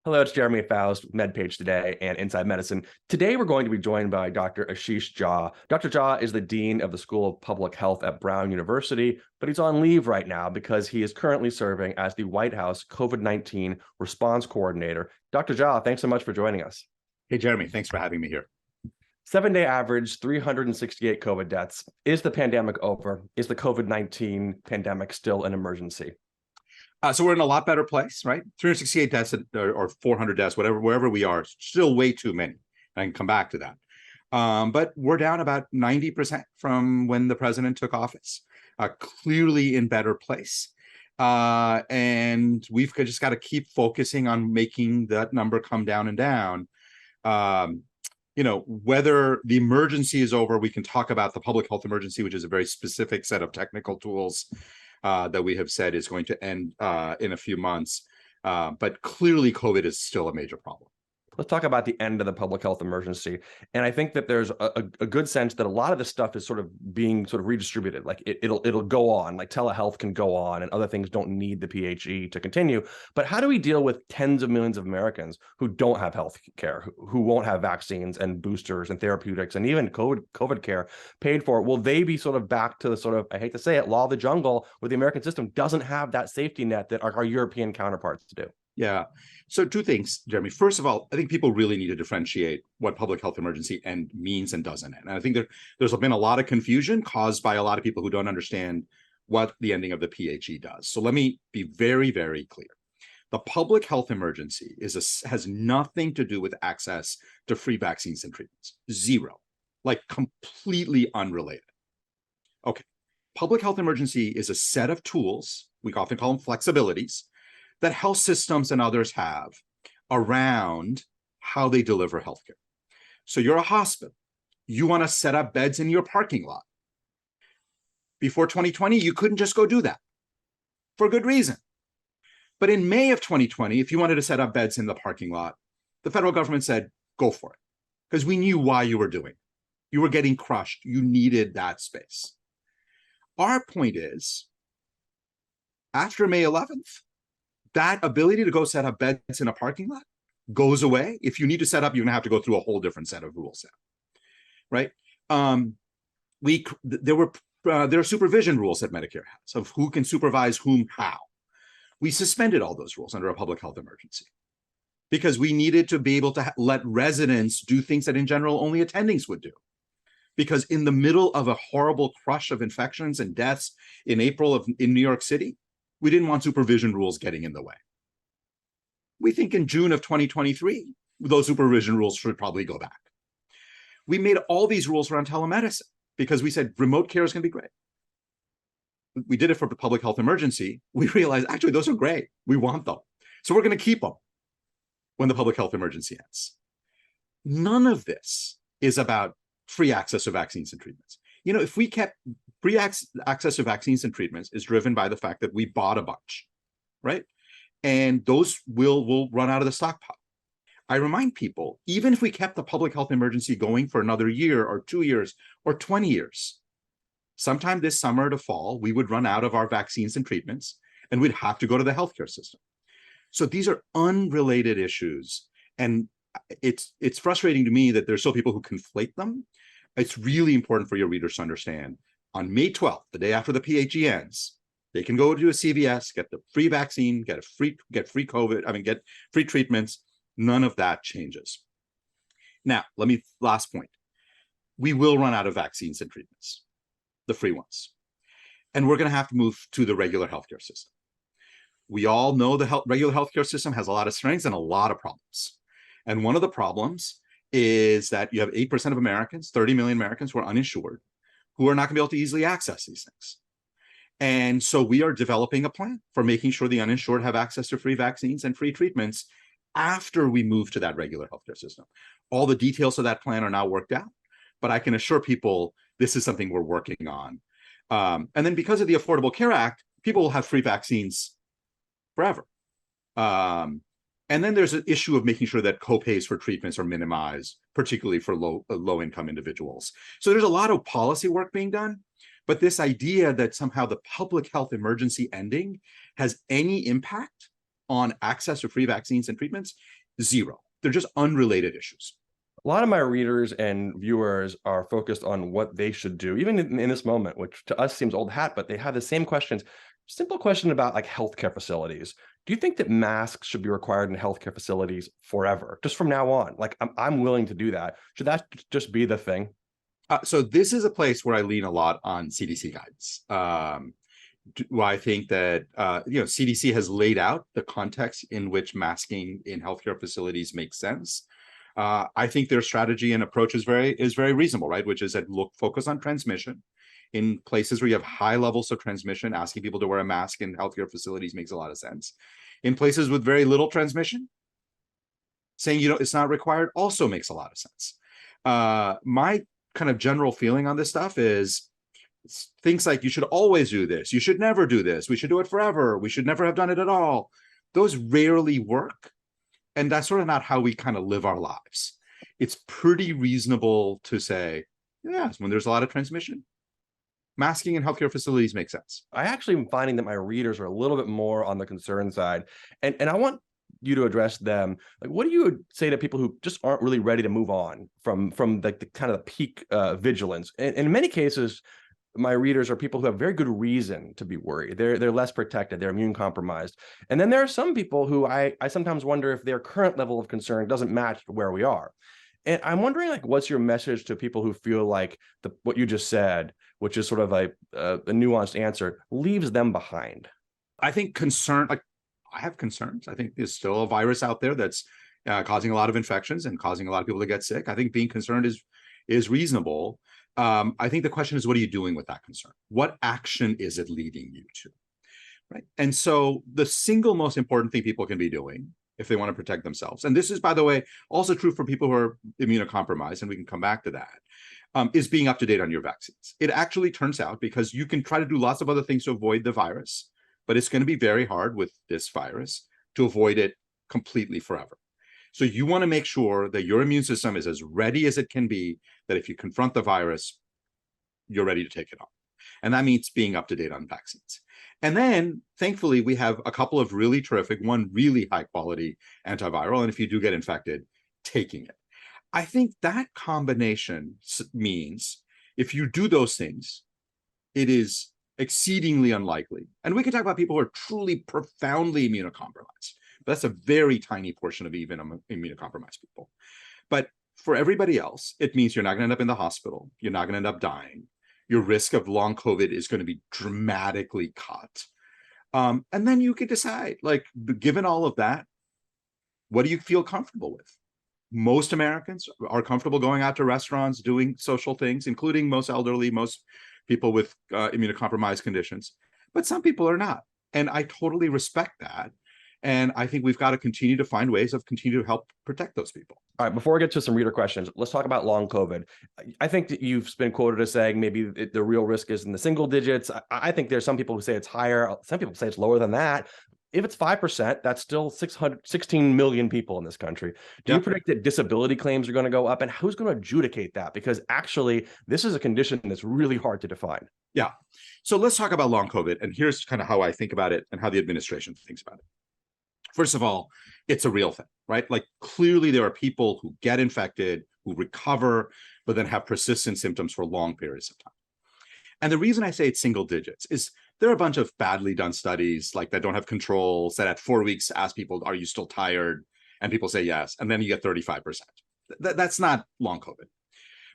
Hello, it's Jeremy Faust, MedPage Today and Inside Medicine. Today, we're going to be joined by Dr. Ashish Jha. Dr. Jha is the Dean of the School of Public Health at Brown University, but he's on leave right now because he is currently serving as the White House COVID-19 response coordinator. Dr. Jha, thanks so much for joining us. Hey, Jeremy, thanks for having me here. 7-day average, 368 COVID deaths. Is the pandemic over? Is the COVID-19 pandemic still an emergency? So we're in a lot better place, right? 368 deaths or 400 deaths, wherever we are, still way too many. I can come back to that. But we're down about 90% from when the president took office, clearly in better place. And we've just got to keep focusing on making that number come down and down. Whether the emergency is over, we can talk about the public health emergency, which is a very specific set of technical tools that we have said is going to end in a few months. But clearly, COVID is still a major problem. Let's talk about the end of the public health emergency. And I think that there's a good sense that a lot of this stuff is sort of being redistributed. Like it'll go on, like telehealth can go on and other things don't need the PHE to continue. But how do we deal with tens of millions of Americans who don't have health care, who won't have vaccines and boosters and therapeutics and even COVID care paid for? Will they be sort of back to the sort of, I hate to say it, law of the jungle, where the American system doesn't have that safety net that our European counterparts do? Yeah. So two things, Jeremy. First of all, I think people really need to differentiate what public health emergency means and doesn't end. And I think there's been a lot of confusion caused by a lot of people who don't understand what the ending of the PHE does. So let me be very, very clear. The public health emergency has nothing to do with access to free vaccines and treatments. Zero. Like completely unrelated. Okay. Public health emergency is a set of tools, we often call them flexibilities, that health systems and others have around how they deliver healthcare. So you're a hospital. You want to set up beds in your parking lot. Before 2020, you couldn't just go do that for good reason. But in May of 2020, if you wanted to set up beds in the parking lot, the federal government said, go for it, because we knew why you were doing it. You were getting crushed. You needed that space. Our point is, after May 11th, that ability to go set up beds in a parking lot goes away. If you need to set up, you're going to have to go through a whole different set of rules now, right? There are supervision rules that Medicare has of who can supervise whom how. We suspended all those rules under a public health emergency because we needed to be able to let residents do things that in general only attendings would do. Because in the middle of a horrible crush of infections and deaths in April in New York City, we didn't want supervision rules getting in the way. We think in June of 2023, those supervision rules should probably go back. We made all these rules around telemedicine because we said remote care is going to be great. We did it for the public health emergency. We realized, actually, those are great. We want them. So we're going to keep them when the public health emergency ends. None of this is about free access to vaccines and treatments. You know, if we kept free access to vaccines and treatments is driven by the fact that we bought a bunch, right? And those will run out of the stockpile. I remind people, even if we kept the public health emergency going for another year or 2 years or 20 years, sometime this summer to fall, we would run out of our vaccines and treatments and we'd have to go to the healthcare system. So these are unrelated issues. And it's frustrating to me that there's still people who conflate them. It's really important for your readers to understand. On May 12th, the day after the PHE ends, they can go to a CVS, get the free vaccine, get free COVID, get free treatments. None of that changes. Now, last point. We will run out of vaccines and treatments, the free ones. And we're going to have to move to the regular healthcare system. We all know the regular healthcare system has a lot of strengths and a lot of problems. And one of the problems is that you have 8% of Americans, 30 million Americans who are uninsured, who are not going to be able to easily access these things. And so we are developing a plan for making sure the uninsured have access to free vaccines and free treatments after we move to that regular healthcare system. All the details of that plan are now worked out, but I can assure people this is something we're working on. And then because of the Affordable Care Act, people will have free vaccines forever. And then there's an issue of making sure that copays for treatments are minimized, particularly for low-income individuals. So there's a lot of policy work being done, but this idea that somehow the public health emergency ending has any impact on access to free vaccines and treatments? Zero. They're just unrelated issues. A lot of my readers and viewers are focused on what they should do, even in this moment, which to us seems old hat, but they have the same questions. Simple question about like healthcare facilities. Do you think that masks should be required in healthcare facilities forever, just from now on? Like, I'm willing to do that. Should that just be the thing? So this is a place where I lean a lot on CDC guidance. I think that CDC has laid out the context in which masking in healthcare facilities makes sense. I think their strategy and approach is very reasonable, right? Which is that focus on transmission. In places where you have high levels of transmission, asking people to wear a mask in healthcare facilities makes a lot of sense. In places with very little transmission, saying it's not required also makes a lot of sense. My kind of general feeling on this stuff is things like you should always do this, you should never do this, we should do it forever, we should never have done it at all. Those rarely work. And that's sort of not how we kind of live our lives. It's pretty reasonable to say, yes, when there's a lot of transmission, masking in healthcare facilities makes sense. I actually am finding that my readers are a little bit more on the concern side. And I want you to address them. Like, what do you say to people who just aren't really ready to move on from the kind of the peak vigilance? And in many cases, my readers are people who have very good reason to be worried. They're less protected. They're immune compromised. And then there are some people who I sometimes wonder if their current level of concern doesn't match where we are. And I'm wondering, like, what's your message to people who feel like what you just said, which is sort of a nuanced answer, leaves them behind? I think concern, like I have concerns. I think there's still a virus out there that's causing a lot of infections and causing a lot of people to get sick. I think being concerned is reasonable. I think the question is, what are you doing with that concern? What action is it leading you to? Right. And so the single most important thing people can be doing if they want to protect themselves, and this is, by the way, also true for people who are immunocompromised, and we can come back to that, is being up to date on your vaccines. It actually turns out, because you can try to do lots of other things to avoid the virus, but it's going to be very hard with this virus to avoid it completely forever. So you want to make sure that your immune system is as ready as it can be, that if you confront the virus, you're ready to take it on. And that means being up to date on vaccines. And then, thankfully, we have a couple of really terrific, one really high quality antiviral. And if you do get infected, taking it. I think that combination means if you do those things, it is exceedingly unlikely. And we can talk about people who are truly profoundly immunocompromised. But that's a very tiny portion of even immunocompromised people. But for everybody else, it means you're not going to end up in the hospital. You're not going to end up dying. Your risk of long COVID is going to be dramatically cut. And then you can decide, like, given all of that, what do you feel comfortable with? Most Americans are comfortable going out to restaurants, doing social things, including most elderly, most people with immunocompromised conditions. But some people are not. And I totally respect that. And I think we've got to continue to find ways of continue to help protect those people. All right, before we get to some reader questions, let's talk about long COVID. I think that you've been quoted as saying maybe the real risk is in the single digits. I think there's some people who say it's higher. Some people say it's lower than that. If it's 5%, that's still 16 million people in this country. Do you predict that disability claims are going to go up? And who's going to adjudicate that? Because actually, this is a condition that's really hard to define. Yeah. So let's talk about long COVID. And here's kind of how I think about it and how the administration thinks about it. First of all, it's a real thing, right? Like, clearly there are people who get infected, who recover, but then have persistent symptoms for long periods of time. And the reason I say it's single digits is there are a bunch of badly done studies like that don't have controls, that at 4 weeks ask people, are you still tired? And people say yes. And then you get 35%. That's not long COVID.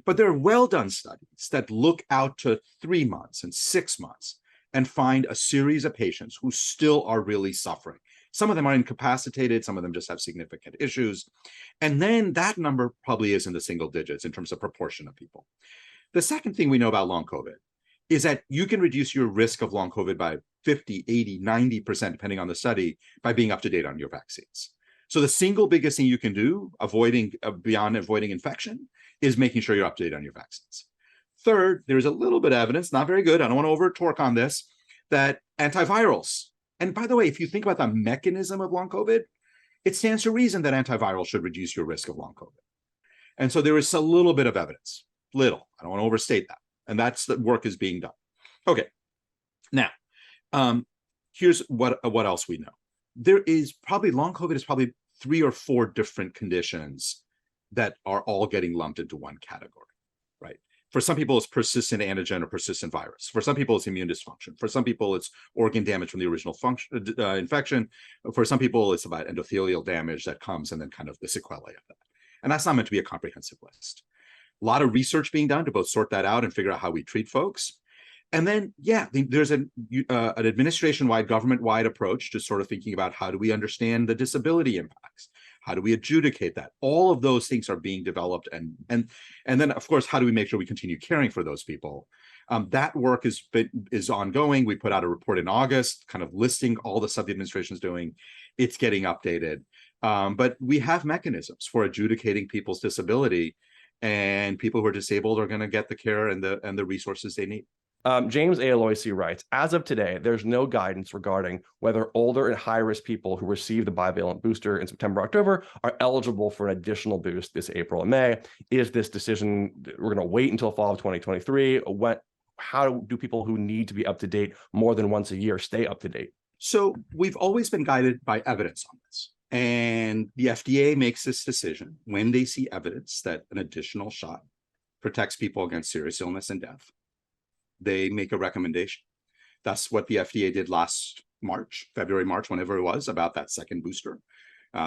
But there are well-done studies that look out to 3 months and 6 months and find a series of patients who still are really suffering. Some of them are incapacitated. Some of them just have significant issues. And then that number probably is in the single digits in terms of proportion of people. The second thing we know about long COVID is that you can reduce your risk of long COVID by 50, 80, 90%, depending on the study, by being up to date on your vaccines. So the single biggest thing you can do, beyond avoiding infection, is making sure you're up to date on your vaccines. Third, there's a little bit of evidence, not very good, I don't want to over torque on this, that antivirals, and by the way, if you think about the mechanism of long COVID, it stands to reason that antivirals should reduce your risk of long COVID. And so there is a little bit of evidence, little, I don't want to overstate that. And that's the work is being done. Okay, now, here's what else we know. there is probably long COVID is probably 3 or 4 different conditions that are all getting lumped into one category, right? For some people, it's persistent antigen or persistent virus. For some people, it's immune dysfunction. For some people, it's organ damage from the original infection. For some people, it's about endothelial damage that comes and then kind of the sequelae of that. And that's not meant to be a comprehensive list. A lot of research being done to both sort that out and figure out how we treat folks. And then, yeah, there's an administration-wide, government-wide approach to sort of thinking about how do we understand the disability impacts? How do we adjudicate that? All of those things are being developed, and then, of course, how do we make sure we continue caring for those people? That work is ongoing. We put out a report in August, kind of listing all the stuff the administration is doing. It's getting updated, but we have mechanisms for adjudicating people's disability, and people who are disabled are going to get the care and the resources they need. James A. Aloisi writes, as of today, there's no guidance regarding whether older and high-risk people who receive the bivalent booster in September, October are eligible for an additional boost this April and May. Is this decision, we're going to wait until fall of 2023? How do people who need to be up to date more than once a year stay up to date? So we've always been guided by evidence on this. And the FDA makes this decision when they see evidence that an additional shot protects people against serious illness and death. They make a recommendation. That's what the FDA did last March, February, March, whenever it was, about that second booster.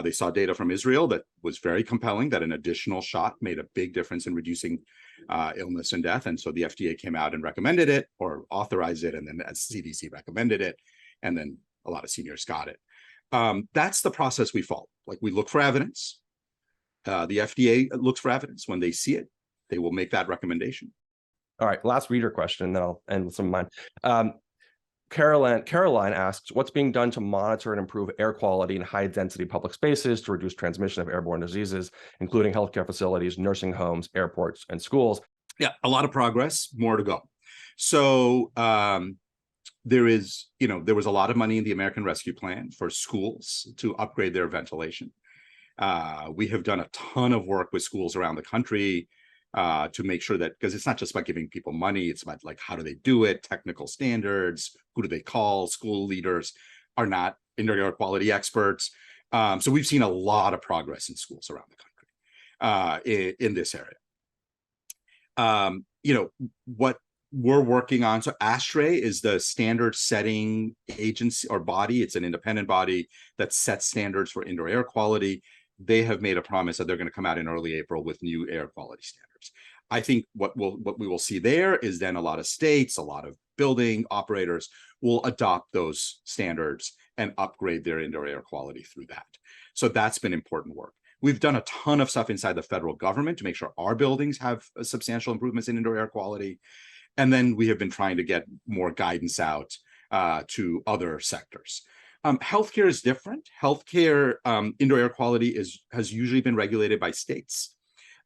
They saw data from Israel that was very compelling, that an additional shot made a big difference in reducing illness and death. And so the FDA came out and recommended it or authorized it. And then as CDC recommended it, and then a lot of seniors got it. That's the process we follow. Like, we look for evidence. The FDA looks for evidence. When they see it, they will make that recommendation. All right, last reader question, then I'll end with some of mine. Caroline asks, what's being done to monitor and improve air quality in high-density public spaces to reduce transmission of airborne diseases, including healthcare facilities, nursing homes, airports, and schools? Yeah, a lot of progress, more to go. So there was a lot of money in the American Rescue Plan for schools to upgrade their ventilation. We have done a ton of work with schools around the country to make sure that, because it's not just about giving people money, it's about like, how do they do it, technical standards, who do they call? School leaders are not indoor air quality experts. So we've seen a lot of progress in schools around the country in this area. What we're working on, so ASHRAE is the standard setting agency or body. It's an independent body that sets standards for indoor air quality. They have made a promise that they're going to come out in early April with new air quality standards. I think what we will see there is then a lot of states, a lot of building operators will adopt those standards and upgrade their indoor air quality through that. So that's been important work. We've done a ton of stuff inside the federal government to make sure our buildings have substantial improvements in indoor air quality. And then we have been trying to get more guidance out to other sectors. Healthcare is different. Healthcare indoor air quality has usually been regulated by states.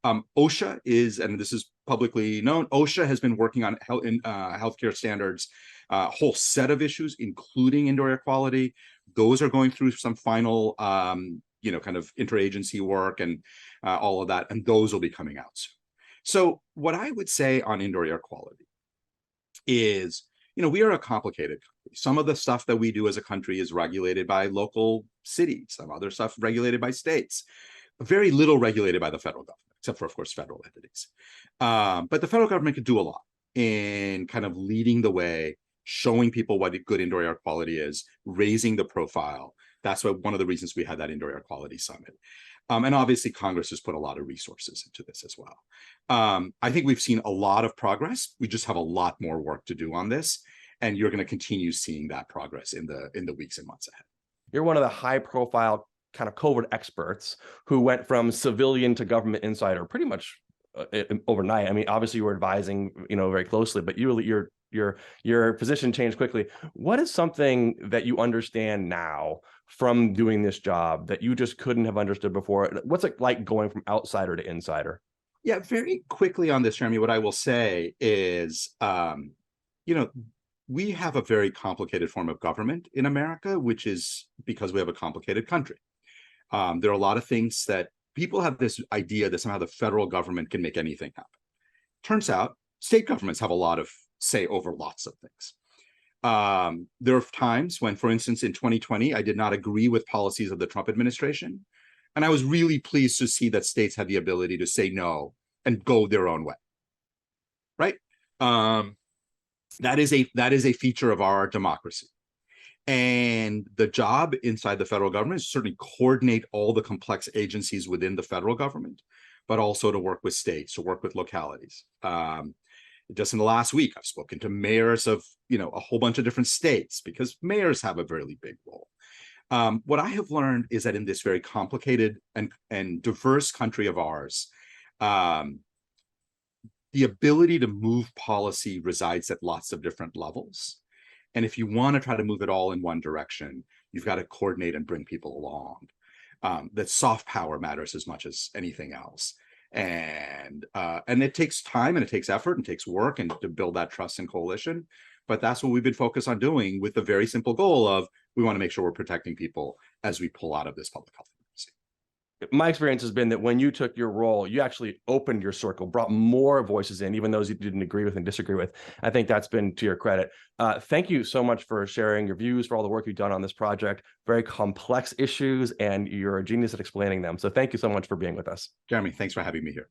OSHA is, and this is publicly known, OSHA has been working on healthcare standards, a whole set of issues, including indoor air quality. Those are going through some final, kind of interagency work and all of that, and those will be coming out soon. So what I would say on indoor air quality is, we are a complicated country. Some of the stuff that we do as a country is regulated by local cities, some other stuff regulated by states, very little regulated by the federal government, except for, of course, federal entities. But the federal government could do a lot in kind of leading the way, showing people what good indoor air quality is, raising the profile. That's one of the reasons we had that indoor air quality summit. And obviously, Congress has put a lot of resources into this as well. I think we've seen a lot of progress. We just have a lot more work to do on this. And you're going to continue seeing that progress in the weeks and months ahead. You're one of the high-profile kind of COVID experts who went from civilian to government insider pretty much overnight. I mean, obviously, you were advising, very closely, but your position changed quickly. What is something that you understand now from doing this job that you just couldn't have understood before? What's it like going from outsider to insider? Yeah, very quickly on this, Jeremy, what I will say is, we have a very complicated form of government in America, which is because we have a complicated country. There are a lot of things that people have this idea that somehow the federal government can make anything happen. Turns out state governments have a lot of say over lots of things. There are times when, for instance, in 2020, I did not agree with policies of the Trump administration. And I was really pleased to see that states had the ability to say no and go their own way. Right? That is a feature of our democracy. And the job inside the federal government is certainly coordinate all the complex agencies within the federal government, but also to work with states, to work with localities. Just in the last week, I've spoken to mayors of a whole bunch of different states, because mayors have a very big role. What I have learned is that in this very complicated and diverse country of ours, the ability to move policy resides at lots of different levels. And if you want to try to move it all in one direction, you've got to coordinate and bring people along. That soft power matters as much as anything else. And it takes time, and it takes effort, and takes work, and to build that trust and coalition. But that's what we've been focused on doing, with the very simple goal of, we want to make sure we're protecting people as we pull out of this public health emergency. My experience has been that when you took your role, you actually opened your circle, brought more voices in, even those you didn't agree with and disagree with. I think that's been to your credit. Thank you so much for sharing your views, for all the work you've done on this project. Very complex issues, and you're a genius at explaining them. So thank you so much for being with us. Jeremy, thanks for having me here.